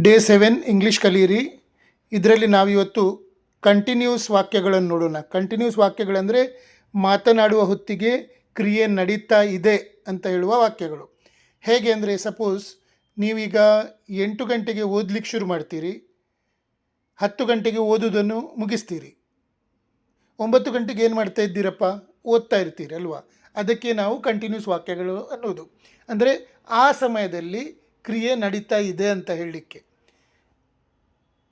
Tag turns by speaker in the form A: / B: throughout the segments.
A: Day 7 English ಕಲಿಯಿರಿ. ಇದರಲ್ಲಿ ನಾವಿವತ್ತು ಕಂಟಿನ್ಯೂಸ್ ವಾಕ್ಯಗಳನ್ನು ನೋಡೋಣ. ಕಂಟಿನ್ಯೂಸ್ ವಾಕ್ಯಗಳಂದರೆ ಮಾತನಾಡುವ ಹೊತ್ತಿಗೆ ಕ್ರಿಯೆ ನಡೀತಾ ಇದೆ ಅಂತ ಹೇಳುವ ವಾಕ್ಯಗಳು. ಹೇಗೆ ಅಂದರೆ, ಸಪೋಸ್ ನೀವೀಗ 8 ಗಂಟೆಗೆ ಓದಲಿಕ್ಕೆ ಶುರು ಮಾಡ್ತೀರಿ, 10 ಗಂಟೆಗೆ ಓದೋದನ್ನು ಮುಗಿಸ್ತೀರಿ, 9 ಗಂಟೆಗೆ ಏನು ಮಾಡ್ತಾ ಇದ್ದೀರಪ್ಪ, ಓದ್ತಾ ಇರ್ತೀರಿ ಅಲ್ವಾ. ಅದಕ್ಕೆ ನಾವು ಕಂಟಿನ್ಯೂಸ್ ವಾಕ್ಯಗಳು ಅನ್ನೋದು. ಅಂದರೆ ಆ ಸಮಯದಲ್ಲಿ ಕ್ರಿಯೆ ನಡೀತಾ ಇದೆ ಅಂತ ಹೇಳಲಿಕ್ಕೆ.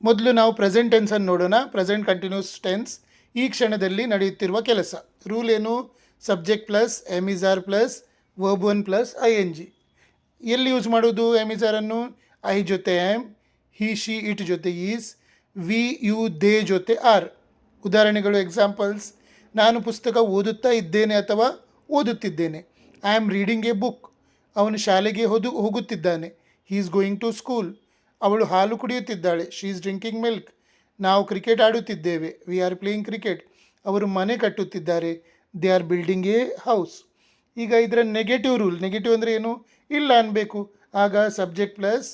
A: ಮೊದಲು ನಾವು ಪ್ರೆಸೆಂಟ್ ಟೆನ್ಸನ್ನು ನೋಡೋಣ. ಪ್ರೆಸೆಂಟ್ ಕಂಟಿನ್ಯೂಸ್ ಟೆನ್ಸ್, ಈ ಕ್ಷಣದಲ್ಲಿ ನಡೆಯುತ್ತಿರುವ ಕೆಲಸ. ರೂಲ್ ಏನು? Subject plus am is are plus verb one plus ING. ಎಲ್ಲಿ ಯೂಸ್ ಮಾಡೋದು ಎಮಿಸಾರನ್ನು? ಐ ಜೊತೆ ಆ್ಯಮ್, ಹಿ ಶಿ ಇಟ್ ಜೊತೆ ಈಸ್, ವಿ ಯು ದೇ ಜೊತೆ ಆರ್. ಉದಾಹರಣೆಗಳು, ಎಕ್ಸಾಂಪಲ್ಸ್: ನಾನು ಪುಸ್ತಕ ಓದುತ್ತಾ ಇದ್ದೇನೆ ಅಥವಾ ಓದುತ್ತಿದ್ದೇನೆ. I am reading a book. ಅವನು ಶಾಲೆಗೆ ಹೋಗುತ್ತಿದ್ದಾನೆ. He is going to school. ಅವಳು ಹಾಲು ಕುಡಿಯುತ್ತಿದ್ದಾಳೆ. She is drinking milk. ನಾವು ಕ್ರಿಕೆಟ್ ಆಡುತ್ತಿದ್ದೇವೆ. We are playing cricket. ಅವರು ಮನೆ ಕಟ್ಟುತ್ತಿದ್ದಾರೆ. They are building a house. ಈಗ ಇದರ ನೆಗೆಟಿವ್ ರೂಲ್. ನೆಗೆಟಿವ್ ಅಂದರೆ ಏನು? ಇಲ್ಲ ಅನ್ನಬೇಕು. ಆಗ subject plus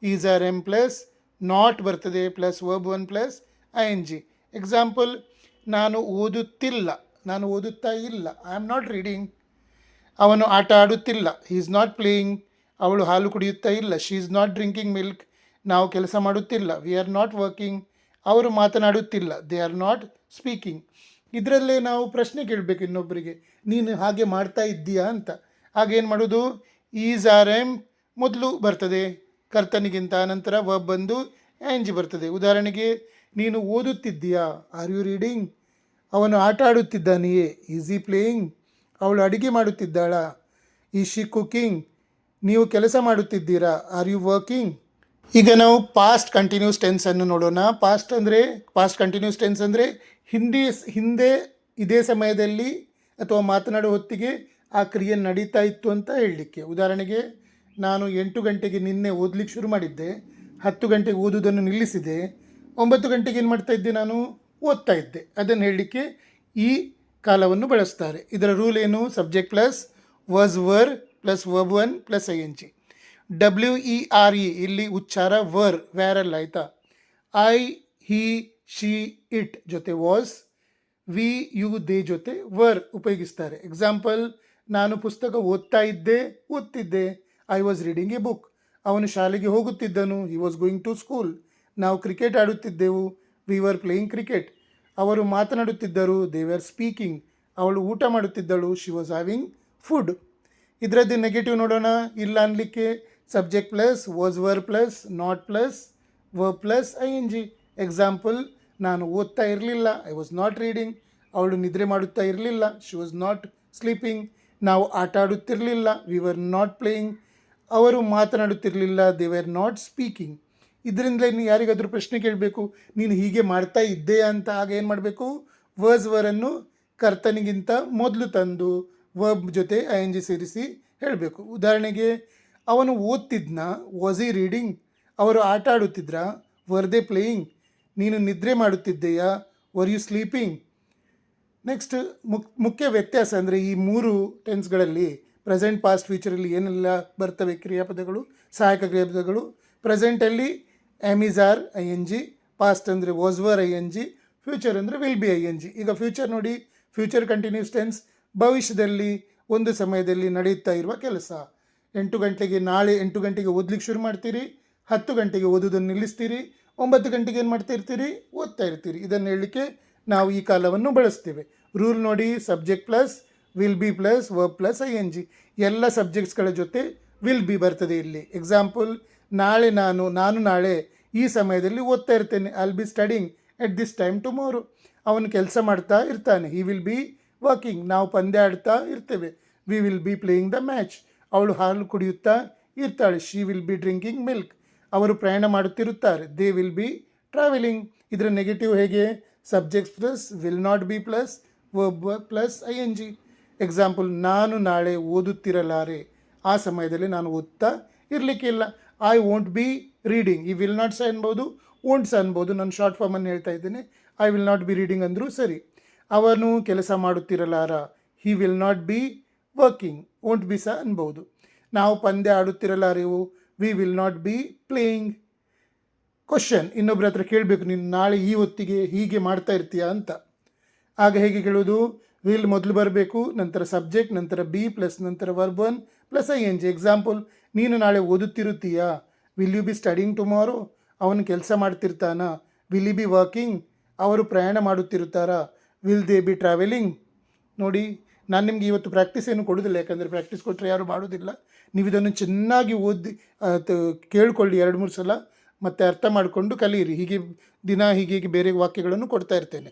A: is are am plus not ಬರ್ತದೆ, plus verb one plus ING. Example: ನಾನು ಓದುತ್ತಿಲ್ಲ, ನಾನು ಓದುತ್ತಾ ಇಲ್ಲ. I am not reading. ಅವನು ಆಟ ಆಡುತ್ತಿಲ್ಲ. He is not playing. ಅವಳು ಹಾಲು ಕುಡಿಯುತ್ತಾ ಇಲ್ಲ. She is not drinking milk. ನಾವು ಕೆಲಸ ಮಾಡುತ್ತಿಲ್ಲ. We are not working. ಅವರು ಮಾತನಾಡುತ್ತಿಲ್ಲ. They are not speaking. ಇದರಲ್ಲೇ ನಾವು ಪ್ರಶ್ನೆ ಕೇಳಬೇಕು ಇನ್ನೊಬ್ಬರಿಗೆ, ನೀನು ಹಾಗೆ ಮಾಡ್ತಾ ಇದ್ದೀಯಾ ಅಂತ. ಹಾಗೇನು ಮಾಡೋದು? ಈಸ್ ಆರ್ ಎಮ್ ಮೊದಲು ಬರ್ತದೆ ಕರ್ತನಿಗಿಂತ, ನಂತರ ವರ್ಬ್ ಬಂದು ING ಬರ್ತದೆ. ಉದಾಹರಣೆಗೆ, ನೀನು ಓದುತ್ತಿದ್ದೀಯಾ? Are you reading? ಅವನು ಆಟ ಆಡುತ್ತಿದ್ದಾನೆಯೇ? ಈಸ್ ಈ ಪ್ಲೇಯಿಂಗ್? ಅವಳು ಅಡುಗೆ ಮಾಡುತ್ತಿದ್ದಾಳಾ? Is she cooking? ನೀವು ಕೆಲಸ ಮಾಡುತ್ತಿದ್ದೀರಾ? Are you working? ಈಗ ನಾವು ಪಾಸ್ಟ್ ಕಂಟಿನ್ಯೂಸ್ ಟೆನ್ಸನ್ನು ನೋಡೋಣ. ಪಾಸ್ಟ್ ಕಂಟಿನ್ಯೂಸ್ ಟೆನ್ಸ್ ಅಂದರೆ ಹಿಂದೆ ಇದೇ ಸಮಯದಲ್ಲಿ ಅಥವಾ ಮಾತನಾಡುವ ಹೊತ್ತಿಗೆ ಆ ಕ್ರಿಯೆ ನಡೀತಾ ಇತ್ತು ಅಂತ ಹೇಳಲಿಕ್ಕೆ. ಉದಾಹರಣೆಗೆ, ನಾನು 8 ಗಂಟೆಗೆ ನಿನ್ನೆ ಓದಲಿಕ್ಕೆ ಶುರು ಮಾಡಿದ್ದೆ, 10 ಗಂಟೆಗೆ ಓದುವುದನ್ನು ನಿಲ್ಲಿಸಿದೆ, 9 ಗಂಟೆಗೆ ಏನು ಮಾಡ್ತಾ ಇದ್ದೆ, ನಾನು ಓದ್ತಾ ಇದ್ದೆ. ಅದನ್ನು ಹೇಳಲಿಕ್ಕೆ ಈ ಕಾಲವನ್ನು ಬಳಸ್ತಾರೆ. ಇದರ ರೂಲ್ ಏನು? Subject plus was were plus verb one plus ING. WERE ಇಲ್ಲಿ ಉಚ್ಚಾರ ವ್ಯಾರಲ್ಲ, ಆಯಿತಾ. ಐ, ಹಿ, ಶಿ, ಇಟ್ ಜೊತೆ ವಾಸ್, ವಿ ಯು ದೇ ಜೊತೆ ವರ್ ಉಪಯೋಗಿಸ್ತಾರೆ. ಎಕ್ಸಾಂಪಲ್: ನಾನು ಪುಸ್ತಕ ಓದ್ತಿದ್ದೆ. I was reading a book. ಅವನು ಶಾಲೆಗೆ ಹೋಗುತ್ತಿದ್ದನು. He was going to school. ನಾವು ಕ್ರಿಕೆಟ್ ಆಡುತ್ತಿದ್ದೆವು. We were playing cricket. ಅವರು ಮಾತನಾಡುತ್ತಿದ್ದರು. They were speaking. ಅವಳು ಊಟ ಮಾಡುತ್ತಿದ್ದಳು. She was having food. ಇದರದ್ದು ನೆಗೆಟಿವ್ ನೋಡೋಣ. ಇಲ್ಲ ಅನ್ನಲಿಕ್ಕೆ subject plus was were plus not plus verb plus ING. Example: ನಾನು ಓದ್ತಾ ಇರಲಿಲ್ಲ. I was not reading. ಅವಳು ನಿದ್ರೆ ಮಾಡುತ್ತಾ ಇರಲಿಲ್ಲ. She was not sleeping. ನಾವು ಆಟ ಆಡುತ್ತಿರಲಿಲ್ಲ. We were not playing. ಅವರು ಮಾತನಾಡುತ್ತಿರಲಿಲ್ಲ. They were not speaking. ಇದರಿಂದಲೇ ನೀವು ಯಾರಿಗಾದರೂ ಪ್ರಶ್ನೆ ಕೇಳಬೇಕು, ನೀನು ಹೀಗೆ ಮಾಡ್ತಾ ಇದ್ದೀಯಾ ಅಂತ. ಆಗ ಏನು ಮಾಡಬೇಕು? ವರನ್ನು ಕರ್ತನಿಗಿಂತ ಮೊದಲು ತಂದು ವರ್ಬ್ ಜೊತೆ ING ಸೇರಿಸಿ ಹೇಳಬೇಕು. ಉದಾಹರಣೆಗೆ, ಅವನು ಓದ್ತಿದ್ನ. ವಾಸ್ ಈ ರೀಡಿಂಗ್? ಅವರು ಆಟ ಆಡುತ್ತಿದ್ರಾ? Were they playing? ನೀನು ನಿದ್ರೆ ಮಾಡುತ್ತಿದ್ದೆಯಾ? Were you sleeping? ನೆಕ್ಸ್ಟ್, ಮುಖ್ಯ ವ್ಯತ್ಯಾಸ ಅಂದರೆ ಈ 3 ಟೆನ್ಸ್ಗಳಲ್ಲಿ ಪ್ರೆಸೆಂಟ್, ಪಾಸ್ಟ್, ಫ್ಯೂಚರಲ್ಲಿ ಏನೆಲ್ಲ ಬರ್ತವೆ ಕ್ರಿಯಾಪದಗಳು, ಸಹಾಯಕ ಕ್ರಿಯಾಪದಗಳು. ಪ್ರೆಸೆಂಟಲ್ಲಿ ಎಮಿಸಾರ್ ING, ಪಾಸ್ಟ್ ಅಂದರೆ ವಾಸ್ ವರ್ ING, ಫ್ಯೂಚರ್ ಅಂದರೆ ವಿಲ್ ಬಿ ING. ಈಗ ಫ್ಯೂಚರ್ ನೋಡಿ. ಫ್ಯೂಚರ್ ಕಂಟಿನ್ಯೂಸ್ ಟೆನ್ಸ್, ಭವಿಷ್ಯದಲ್ಲಿ ಒಂದು ಸಮಯದಲ್ಲಿ ನಡೆಯುತ್ತಾ ಇರುವ ಕೆಲಸ. ನಾಳೆ 8 ಗಂಟೆಗೆ ಓದಲಿಕ್ಕೆ ಶುರು ಮಾಡ್ತೀರಿ, 10 ಗಂಟೆಗೆ ಓದೋದನ್ನು ನಿಲ್ಲಿಸ್ತೀರಿ, 9 ಗಂಟೆಗೆ ಏನು ಮಾಡ್ತಾ ಇರ್ತೀರಿ? ಓದ್ತಾ ಇರ್ತೀರಿ. ಇದನ್ನು ಹೇಳಲಿಕ್ಕೆ ನಾವು ಈ ಕಾಲವನ್ನು ಬಳಸ್ತೇವೆ. ರೂಲ್ ನೋಡಿ. Subject plus will be plus verb plus ING. ಎಲ್ಲ ಸಬ್ಜೆಕ್ಟ್ಸ್ಗಳ ಜೊತೆ ವಿಲ್ ಬಿ ಬರ್ತದೆ ಇಲ್ಲಿ. ಎಕ್ಸಾಂಪಲ್: ನಾನು ನಾಳೆ ಈ ಸಮಯದಲ್ಲಿ ಓದ್ತಾ ಇರ್ತೇನೆ. I will be studying at this time tomorrow. ಅವನು ಕೆಲಸ ಮಾಡ್ತಾ ಇರ್ತಾನೆ. He will be working. ನಾವು ಪಂದ್ಯ ಆಡ್ತಾ ಇರ್ತೇವೆ. We will be playing the match. ಅವಳು ಹಾಲು ಕುಡಿಯುತ್ತಾ ಇರ್ತಾಳೆ. She will be drinking milk. ಅವರು ಪ್ರಯಾಣ ಮಾಡುತ್ತಿರುತ್ತಾರೆ. They will be travelling. ಇದರ ನೆಗೆಟಿವ್ ಹೇಗೆ? Subject plus will not be plus verb plus ING. Example: ನಾನು ನಾಳೆ ಓದುತ್ತಿರಲಾರೆ. ಆ ಸಮಯದಲ್ಲಿ ನಾನು ಓದ್ತಾ ಇರಲಿಕ್ಕಿಲ್ಲ. I won't B reading. ಈ ವಿಲ್ ನಾಟ್ಸ್ ಅನ್ಬೋದು, ವೋಂಟ್ಸ್ ಅನ್ಬೋದು. ನಾನು ಶಾರ್ಟ್ ಫಾರ್ಮನ್ನು ಹೇಳ್ತಾ ಇದ್ದೇನೆ. I will not be reading ಅಂದರೂ ಸರಿ. ಅವನು ಕೆಲಸ ಮಾಡುತ್ತಿರಲಾರ. He will not be working. Won't be ಸಹ ಅನ್ಬೋದು. ನಾವು ಪಂದ್ಯ ಆಡುತ್ತಿರಲಾರೆವು. We will not be playing. Question ಇನ್ನೊಬ್ಬರ ಹತ್ರ ಕೇಳಬೇಕು, ನೀನು ನಾಳೆ ಈ ಹೊತ್ತಿಗೆ ಹೀಗೆ ಮಾಡ್ತಾ ಇರ್ತೀಯಾ ಅಂತ. ಆಗ ಹೇಗೆ ಕೇಳೋದು? ವಿಲ್ ಮೊದಲು ಬರಬೇಕು, ನಂತರ ಸಬ್ಜೆಕ್ಟ್, ನಂತರ ಬಿ ಪ್ಲಸ್ ನಂತರ verb one plus I N G. Example, ನೀನು ನಾಳೆ ಓದುತ್ತಿರುತ್ತೀಯಾ? Will you be studying tomorrow? ಅವನು ಕೆಲಸ ಮಾಡ್ತಿರ್ತಾನಾ? Will you be working? ಅವರು ಪ್ರಯಾಣ ಮಾಡುತ್ತಿರುತ್ತಾರಾ? Will they be travelling? ನೋಡಿ, ನಾನು ನಿಮಗೆ ಇವತ್ತು ಪ್ರಾಕ್ಟೀಸ್ ಏನು ಕೊಡೋದಿಲ್ಲ, ಯಾಕಂದರೆ ಪ್ರಾಕ್ಟೀಸ್ ಕೊಟ್ಟರೆ ಯಾರು ಮಾಡೋದಿಲ್ಲ. ನೀವು ಇದನ್ನು ಚೆನ್ನಾಗಿ ಓದಿ ಕೇಳಿಕೊಳ್ಳಿ 2-3 ಸಲ, ಮತ್ತು ಅರ್ಥ ಮಾಡಿಕೊಂಡು ಕಲಿಯಿರಿ. ಹೀಗೆ ದಿನ ಹೀಗೆ ಬೇರೆ ವಾಕ್ಯಗಳನ್ನು ಕೊಡ್ತಾ ಇರ್ತೇನೆ.